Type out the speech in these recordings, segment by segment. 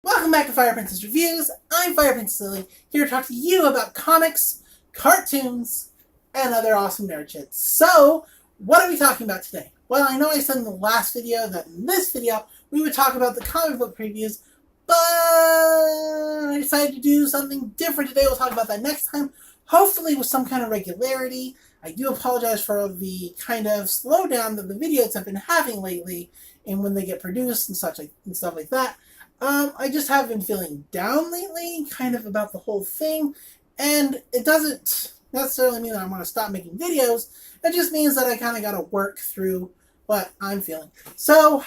Welcome back to Fire Princess Reviews. I'm Fire Princess Lily, here to talk to you about comics, cartoons, and other awesome nerd shit. So, what are we talking about today? Well, I know I said in the last video that in this video we would talk about the comic book previews, but I decided to do something different today. We'll talk about that next time, hopefully with some kind of regularity. I do apologize for the kind of slowdown that the videos have been having lately and when they get produced and stuff like that. I just have been feeling down lately, kind of about the whole thing, and it doesn't necessarily mean that I'm going to stop making videos. It just means that I kind of got to work through what I'm feeling. So,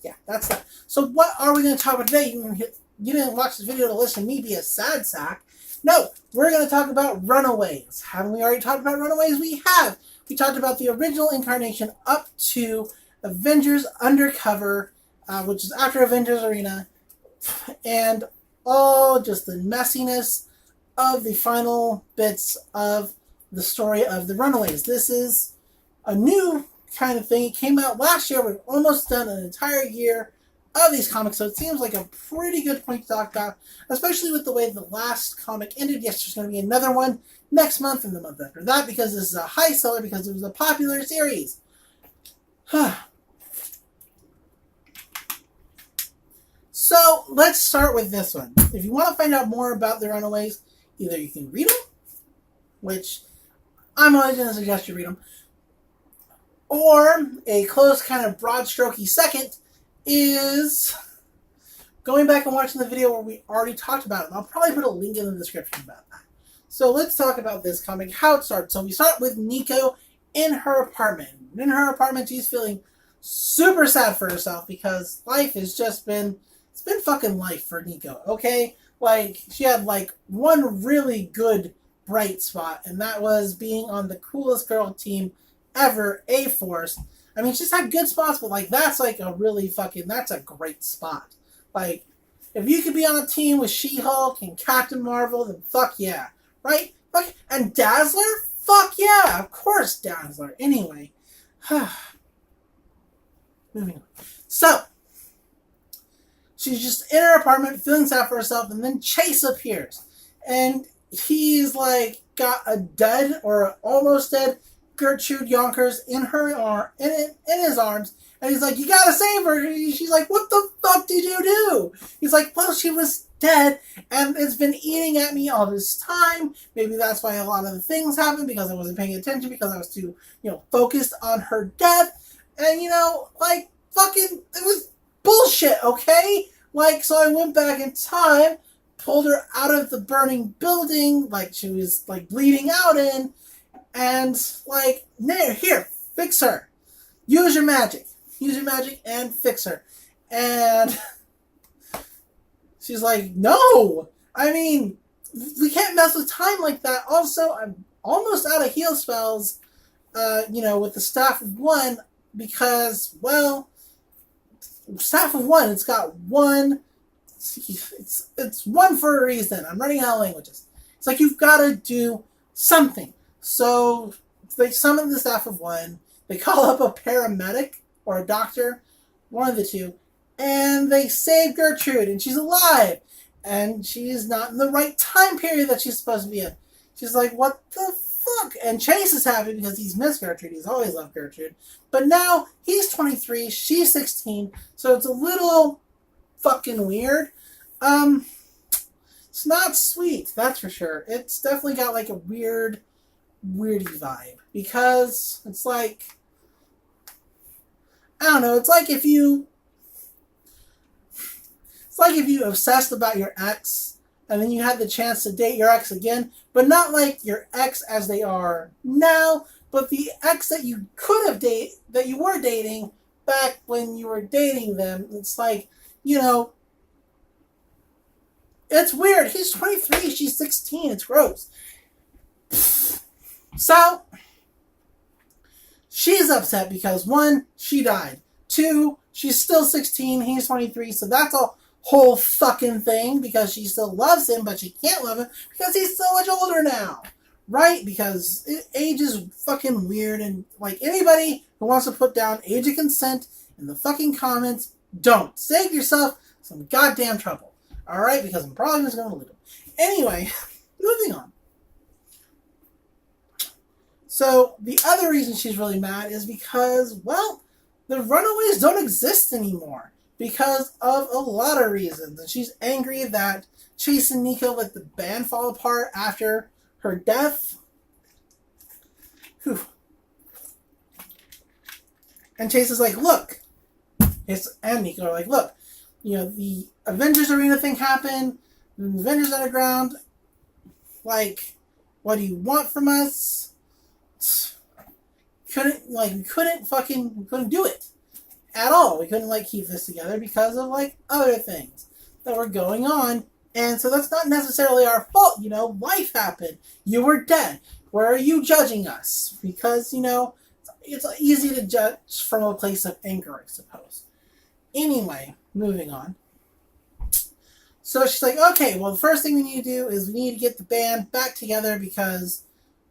yeah, that's that. So what are we going to talk about today? You didn't watch this video to listen to me be a sad sack. No, we're going to talk about Runaways. Haven't we already talked about Runaways? We have. We talked about the original incarnation up to Avengers Undercover, which is after Avengers Arena, and just the messiness of the final bits of the story of the Runaways. This is a new kind of thing. It came out last year. We've almost done an entire year of these comics, so it seems like a pretty good point to talk about, especially with the way the last comic ended. Yes, there's going to be another one next month and the month after that, because this is a high seller, because it was a popular series. So, let's start with this one. If you want to find out more about the Runaways, either you can read them, which I'm always going to suggest you read them, or a close kind of broad strokey second is going back and watching the video where we already talked about it. I'll probably put a link in the description about that. So let's talk about this comic, how it starts. So we start with Nico in her apartment. In her apartment, she's feeling super sad for herself because life has just been... It's been fucking life for Nico, okay? Like, she had, one really good bright spot, and that was being on the coolest girl team ever, A-Force. I mean, she's had good spots, but, that's, that's a great spot. Like, if you could be on a team with She-Hulk and Captain Marvel, then fuck yeah, right? And Dazzler? Fuck yeah, of course Dazzler. Anyway. Moving on. So... she's just in her apartment feeling sad for herself, and then Chase appears. And he's got a dead or almost dead Gertrude Yonkers in his arms. And he's like, you gotta save her. She's like, what the fuck did you do? He's like, well, she was dead and it's been eating at me all this time. Maybe that's why a lot of the things happened, because I wasn't paying attention, because I was too, focused on her death. And, it was bullshit, okay? So I went back in time, pulled her out of the burning building, she was, bleeding out in, and, here, fix her. Use your magic. Use your magic and fix her. And she's like, no! I mean, we can't mess with time like that. Also, I'm almost out of heal spells, with the Staff of One, because, well... Staff of One, it's got one. It's one for a reason. I'm running out of languages. It's like you've got to do something. So they summon the Staff of One. They call up a paramedic or a doctor, one of the two, and they save Gertrude, and she's alive. And she's not in the right time period that she's supposed to be in. She's like, what the fuck? And Chase is happy because he's missed Gertrude. He's always loved Gertrude. But now he's 23, she's 16, so it's a little fucking weird. It's not sweet, that's for sure. It's definitely got a weirdy vibe, because it's I don't know, it's like if you obsessed about your ex, and then you had the chance to date your ex again, but not your ex as they are now, but the ex that you could have that you were dating back when you were dating them. It's it's weird. He's 23, she's 16. It's gross. So, she's upset because, one, she died. Two, she's still 16, he's 23, so that's a whole fucking thing, because she still loves him, but she can't love him because he's so much older now. Right? Because age is fucking weird, and anybody who wants to put down age of consent in the fucking comments, don't. Save yourself some goddamn trouble. Alright, because I'm probably just going to leave him. Anyway, moving on. So, the other reason she's really mad is because, well, the Runaways don't exist anymore. Because of a lot of reasons. And she's angry that Chase and Nico let the band fall apart after her death. Whew. And Chase is like, look. And Nico are like, look. You know, the Avengers Arena thing happened. The Avengers Underground. Like, what do you want from us? We couldn't do it. At all. We couldn't, keep this together because of, other things that were going on. And so that's not necessarily our fault, Life happened. You were dead. Where are you judging us? Because, it's easy to judge from a place of anger, I suppose. Anyway, moving on. So she's like, okay, well, the first thing we need to do is we need to get the band back together because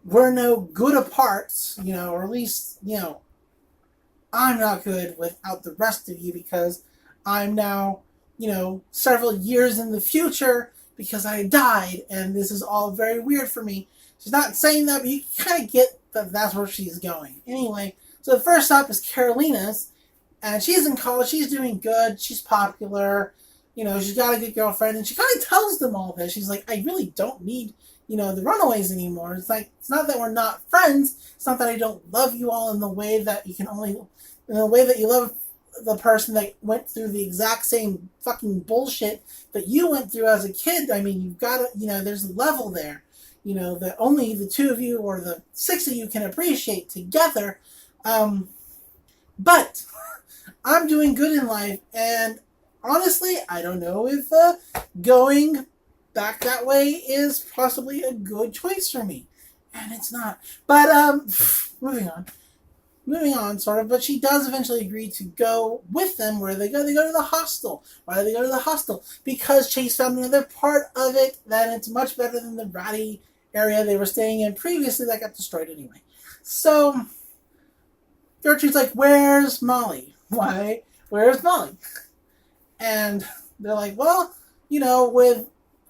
we're no good apart, or at least, I'm not good without the rest of you because I'm now, several years in the future because I died and this is all very weird for me. She's not saying that, but you kind of get that that's where she's going. Anyway, so the first stop is Carolina's and she's in college. She's doing good. She's popular. She's got a good girlfriend and she kind of tells them all this. She's like, I really don't need, the Runaways anymore. It's like, it's not that we're not friends. It's not that I don't love you all in the way that you love the person that went through the exact same fucking bullshit that you went through as a kid. I mean, you've got to, there's a level there, that only the two of you or the six of you can appreciate together. But I'm doing good in life, and honestly, I don't know if going back that way is possibly a good choice for me. And it's not. But, moving on, sort of, but she does eventually agree to go with them. Where they go? They go to the hostel. Why do they go to the hostel? Because Chase found another part of it that it's much better than the ratty area they were staying in previously that got destroyed anyway. So, Gertrude's like, where's Molly? Why? Where's Molly? And they're like, well, with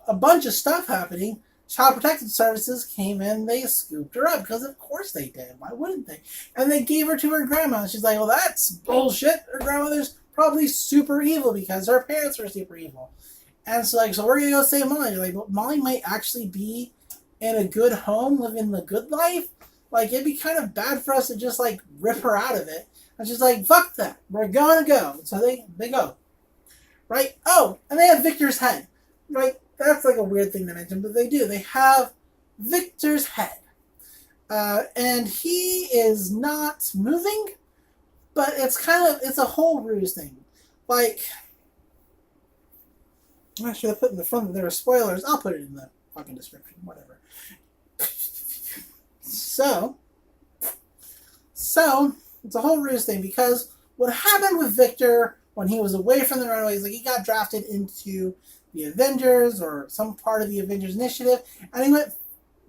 a bunch of stuff happening, Child Protective Services came in, they scooped her up, because of course they did. Why wouldn't they? And they gave her to her grandma. She's like, well, that's bullshit. Her grandmother's probably super evil because her parents were super evil. And so, so we're going to go save Molly. Like, well, Molly might actually be in a good home, living the good life. It'd be kind of bad for us to just, rip her out of it. And she's like, fuck that. We're going to go. So they go. Right? Oh, and they have Victor's head. Right? That's a weird thing to mention, but they do. They have Victor's head. And he is not moving, but it's a whole ruse thing. I should have put in the front that there were spoilers. I'll put it in the fucking description. Whatever. So, it's a whole ruse thing because what happened with Victor when he was away from the Runaways, he got drafted into the Avengers or some part of the Avengers Initiative, and he went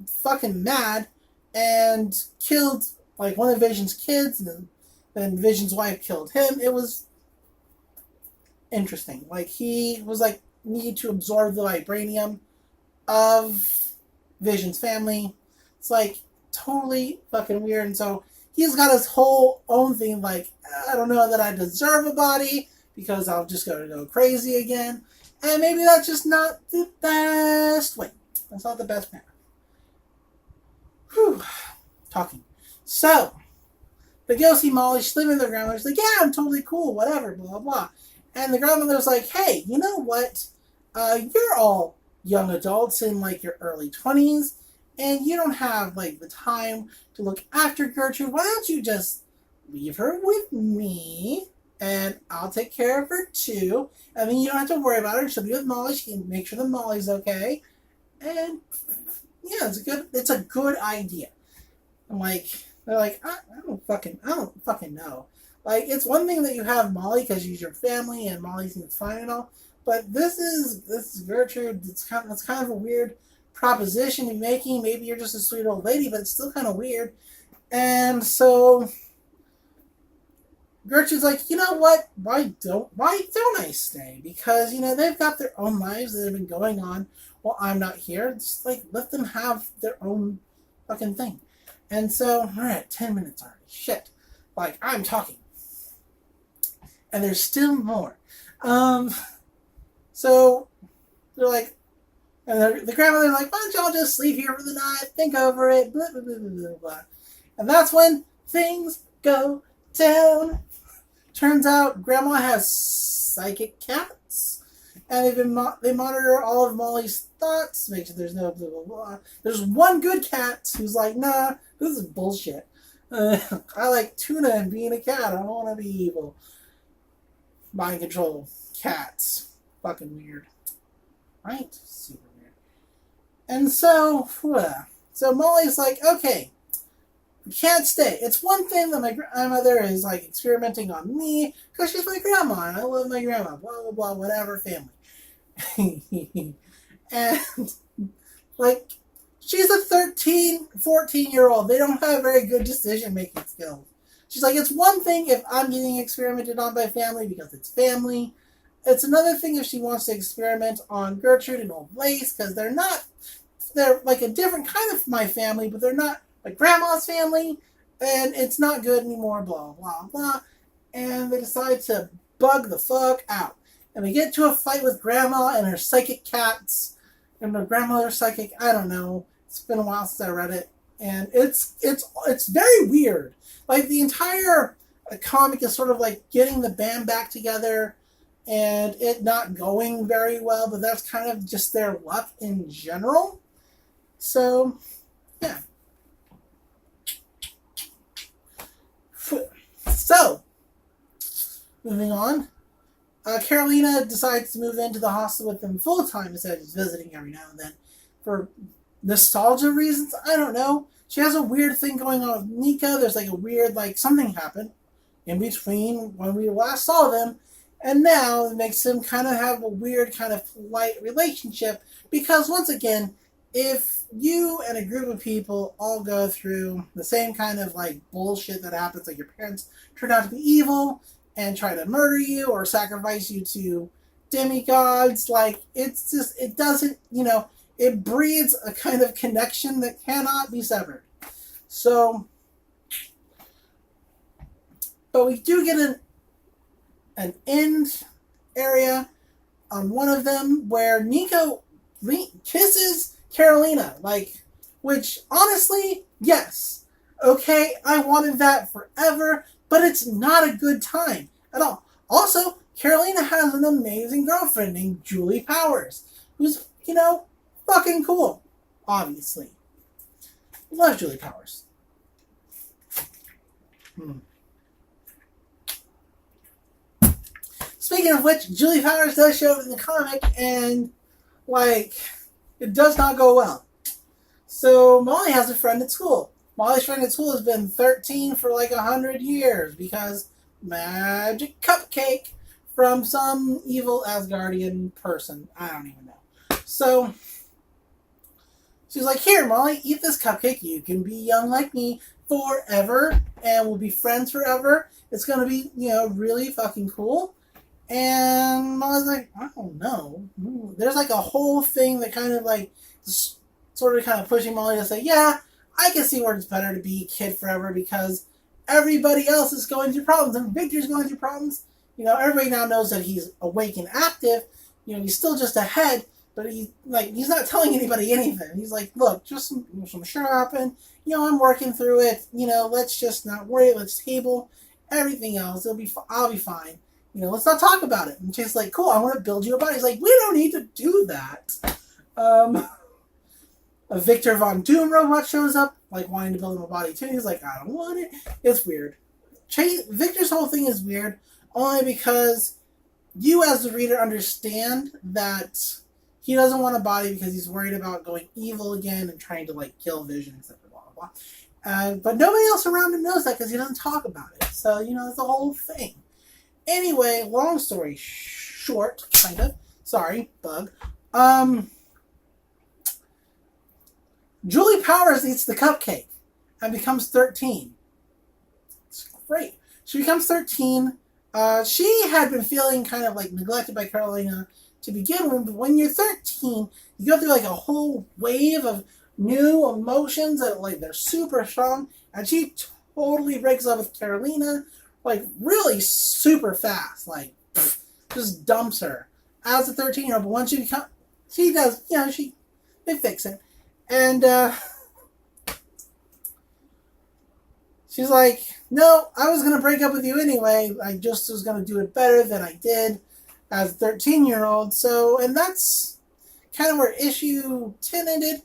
fucking mad and killed one of Vision's kids, and then Vision's wife killed him. It was interesting. He was need to absorb the vibranium of Vision's family. It's totally fucking weird, and so he's got his whole own thing. I don't know that I deserve a body because I'll just go crazy again. And maybe that's just not the best way. That's not the best path. Whew. Talking. So, they go see Molly. She's living with her grandmother. She's like, yeah, I'm totally cool. Whatever. Blah, blah, blah. And the grandmother's like, hey, you know what? You're all young adults in your early 20s. And you don't have the time to look after Gertrude. Why don't you just leave her with me? And I'll take care of her too. And then you don't have to worry about her. She'll be with Molly. She can make sure that Molly's okay. And yeah, it's a good idea. I'm they're I don't fucking know. It's one thing that you have Molly because she's your family and Molly seems fine and all. But this is Gertrude. It's kind of a weird proposition you're making. Maybe you're just a sweet old lady, but it's still kind of weird. And so Gertrude's like, you know what? Why don't I stay? Because, they've got their own lives that have been going on while I'm not here. Just like let them have their own fucking thing. And so we're at 10 minutes already. Shit. Like, I'm talking. And there's still more. So they're like, and the grandmother's like, why don't y'all just sleep here for the night, think over it, blah, blah, blah, blah, blah, blah. And that's when things go down. Turns out Grandma has psychic cats, and they monitor all of Molly's thoughts, make sure there's no blah, blah, blah. There's one good cat who's like, nah, this is bullshit. I like tuna and being a cat. I don't want to be evil. Mind control cats. Fucking weird. Right? Super weird. And so Molly's like, okay, we can't stay. It's one thing that my grandmother is like experimenting on me because she's my grandma and I love my grandma, blah, blah, blah, whatever, family. And like, she's a 13, 14-year-old. They don't have very good decision-making skills. She's like, it's one thing if I'm getting experimented on by family because it's family. It's another thing if she wants to experiment on Gertrude and Old Lace because they're like a different kind of my family, but they're not like grandma's family, and it's not good anymore, blah, blah, blah. And they decide to bug the fuck out. And we get to a fight with grandma and her psychic cats. And the grandmother's psychic, I don't know. It's been a while since I read it. And it's very weird. Like, the entire comic is sort of like getting the band back together and it not going very well, but that's kind of just their luck in general. So, yeah. So, moving on. Carolina decides to move into the hostel with them full time instead of just visiting every now and then. For nostalgia reasons, I don't know. She has a weird thing going on with Nika. There's like a weird, like, something happened in between when we last saw them. And now it makes them kind of have a weird kind of polite relationship. Because once again, if you and a group of people all go through the same kind of like bullshit that happens, like your parents turn out to be evil and try to murder you or sacrifice you to demigods, like it's just, it doesn't, it breeds a kind of connection that cannot be severed. So, but we do get an end area on one of them where Nico kisses Carolina, like, which honestly, yes, okay, I wanted that forever, but it's not a good time at all. Also, Carolina has an amazing girlfriend named Julie Powers, who's, fucking cool, obviously. Love Julie Powers. Speaking of which, Julie Powers does show up in the comic, and, like, it does not go well. So Molly has a friend at school. Molly's friend at school has been 13 for like 100 years because magic cupcake from some evil Asgardian person. I don't even know. So she's like, here, Molly, eat this cupcake. You can be young like me forever and we'll be friends forever. It's going to be, really fucking cool. And Molly's like, I don't know. There's like a whole thing that kind of like sort of kind of pushing Molly to say, yeah, I can see where it's better to be a kid forever because everybody else is going through problems and Victor's going through problems. Everybody now knows that he's awake and active. He's still just ahead, but he's not telling anybody anything. He's like, look, just some shit happened. I'm working through it. Let's just not worry. Let's table everything else. I'll be fine. Let's not talk about it. And she's like, cool, I want to build you a body. He's like, we don't need to do that. A Victor Von Doom robot shows up, like, wanting to build him a body too. He's like, I don't want it. It's weird. Victor's whole thing is weird, only because you as the reader understand that he doesn't want a body because he's worried about going evil again and trying to, like, kill Vision, etc. Blah, blah, blah. But nobody else around him knows that because he doesn't talk about it. So, it's the whole thing. Anyway, long story short, kind of. Sorry, bug. Julie Powers eats the cupcake and becomes 13. It's great. She becomes 13. She had been feeling kind of like neglected by Carolina to begin with, but when you're 13, you go through like a whole wave of new emotions that like they're super strong, and she totally breaks up with Carolina, like really super fast, like just dumps her as a 13-year-old. But once she does, they fix it, and she's like, no, I was going to break up with you anyway. I just was going to do it better than I did as a 13-year-old. So, and that's kind of where issue 10 ended.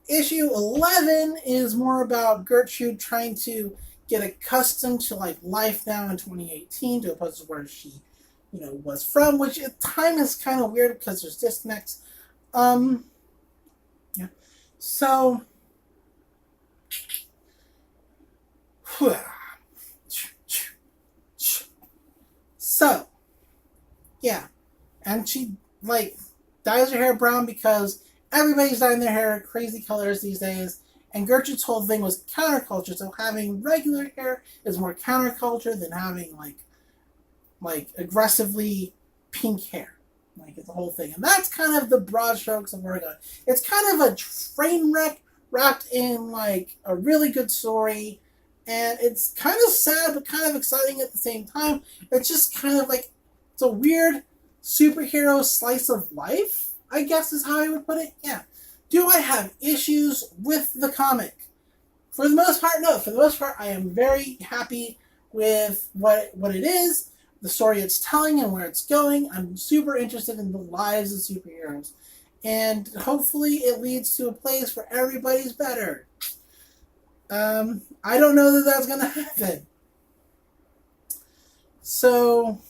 Issue 11 is more about Gertrude trying to get accustomed to like life now in 2018 to opposed to where she, was from, which at time is kind of weird because there's disconnects. Yeah. So, yeah. And she, like, dyes her hair brown because everybody's dyeing their hair crazy colors these days. And Gertrude's whole thing was counterculture. So having regular hair is more counterculture than having, like aggressively pink hair. Like, it's the whole thing. And that's kind of the broad strokes of where we're going. It's kind of a train wreck wrapped in, like, a really good story. And it's kind of sad, but kind of exciting at the same time. It's just kind of like, it's a weird superhero slice of life, I guess is how I would put it. Yeah. Do I have issues with the comic? For the most part, no. For the most part, I am very happy with what it is, the story it's telling, and where it's going. I'm super interested in the lives of superheroes. And hopefully it leads to a place where everybody's better. I don't know that that's going to happen. So,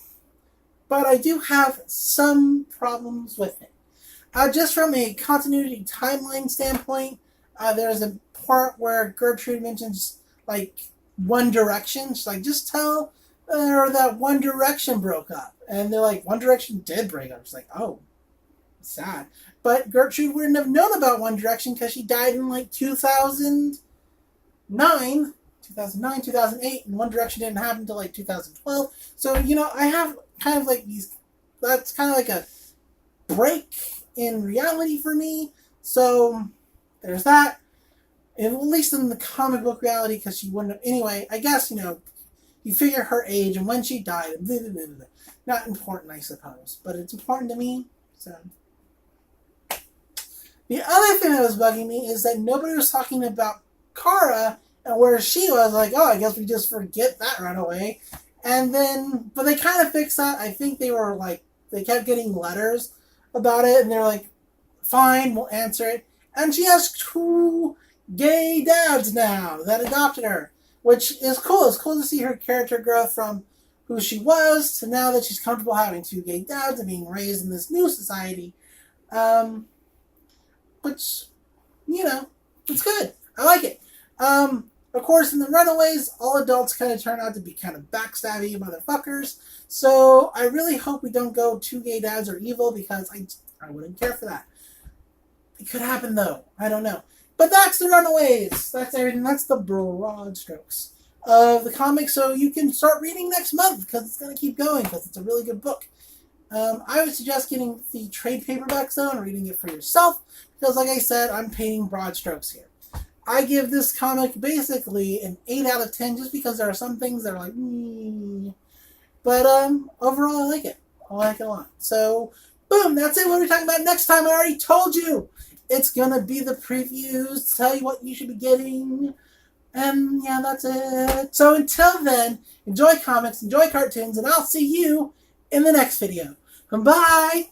but I do have some problems with it. Just from a continuity timeline standpoint, there's a part where Gertrude mentions, like, One Direction. She's like, just tell her that One Direction broke up. And they're like, One Direction did break up. She's like, oh, sad. But Gertrude wouldn't have known about One Direction because she died in, like, 2009, 2008, and One Direction didn't happen until, like, 2012. So, I have kind of, like, that's kind of like a break in reality for me. So there's that. At least in the comic book reality, because she wouldn't have. Anyway, I guess, you figure her age and when she died. Blah, blah, blah, blah. Not important, I suppose. But it's important to me. So the other thing that was bugging me is that nobody was talking about Kara and where she was. Like, oh, I guess we just forget that right away. And then, but they kind of fixed that. I think they were like, they kept getting letters about it, and they're like, fine, we'll answer it. And she has 2 gay dads now that adopted her, which is cool. It's cool to see her character grow from who she was to now that she's comfortable having 2 gay dads and being raised in this new society. Which, it's good. I like it. Of course, in the Runaways, all adults kind of turn out to be kind of backstabby motherfuckers. So I really hope we don't go 2 gay dads are evil, because I wouldn't care for that. It could happen, though. I don't know. But that's the Runaways. That's everything. That's the broad strokes of the comic. So you can start reading next month, because it's going to keep going, because it's a really good book. I would suggest getting the trade paperbacks, though, and reading it for yourself, because like I said, I'm painting broad strokes here. I give this comic basically an 8 out of 10, just because there are some things that are like, But overall, I like it. I like it a lot. So, boom, that's it. What are we talking about next time? I already told you. It's going to be the previews, tell you what you should be getting. And, yeah, that's it. So, until then, enjoy comics, enjoy cartoons, and I'll see you in the next video. Bye!